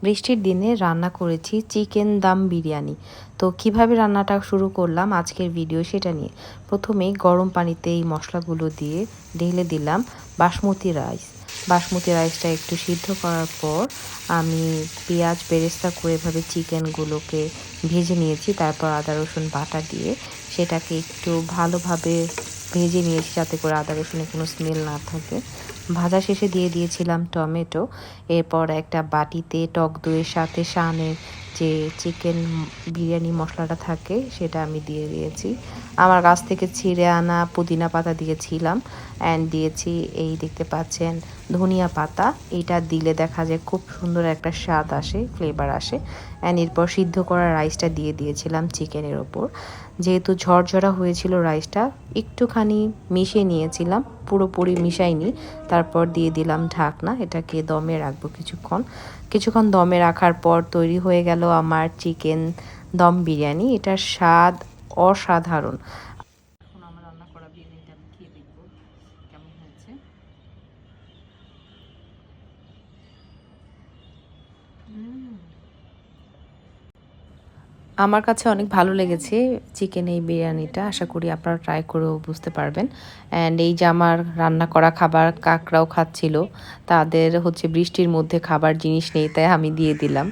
বৃষ্টির দিনে রান্না করেছি চিকেন দম বিরিয়ানি। তো কিভাবে রান্নাটা শুরু করলাম আজকের ভিডিও সেটা নিয়ে। প্রথমেই গরম পানিতে এই মশলাগুলো দিয়ে ঢেলে দিলাম বাসমতি রাইস। বাসমতি রাইসটা একটু সিদ্ধ করার পর আমি পেঁয়াজ বেরেস্তা করে এভাবে চিকেনগুলোকে ভেজে নিয়েছি। তারপর আদা রসুন বাটা দিয়ে সেটাকে একটু ভালোভাবে ভেজে নিয়েছি যাতে করে আদা রসুনের কোনো স্মেল না থাকে। ভাজা শেষে দিয়ে দিয়েছিলাম টমেটো। এরপর একটা বাটিতে টক দইয়ের সাথে শানের যে চিকেন বিরিয়ানি মশলাটা থাকে সেটা আমি দিয়ে দিয়েছি। আমার গাছ থেকে ছিঁড়ে আনা পুদিনা পাতা দিয়েছিলাম অ্যান্ড দিয়েছি এই দেখতে পাচ্ছেন ধনিয়া পাতা। এটা দিলে দেখা যায় খুব সুন্দর একটা স্বাদ আসে, ফ্লেভার আসে। অ্যান্ড এরপর সিদ্ধ করা রাইসটা দিয়ে দিয়েছিলাম চিকেনের ওপর। যেহেতু ঝরঝরা হয়েছিল রাইসটা একটুখানি মিশিয়ে নিয়েছিলাম, পুরোপুরি মিশাইনি। তারপর দিয়ে দিলাম ঢাকনা, এটাকে দমে রাখবো কিছুক্ষণ দমে রাখার পর তৈরি হয়ে গেল আমার চিকেন দম বিরিয়ানি। এটার স্বাদ অসাধারণ। এখন আমার রান্না করা বিরিয়ানিটা আমি খেয়ে দেখবো কেমন হয়েছে। আমার কাছে অনেক ভালো লেগেছে চিকেন এই বিরিয়ানিটা। আশা করি আপনারা ট্রাই করেও বুঝতে পারবেন। অ্যান্ড এই যে আমার রান্না করা খাবার কাকরাও খাচ্ছিল, তাদের হচ্ছে বৃষ্টির মধ্যে খাবার জিনিস নেই তাই আমি দিয়ে দিলাম।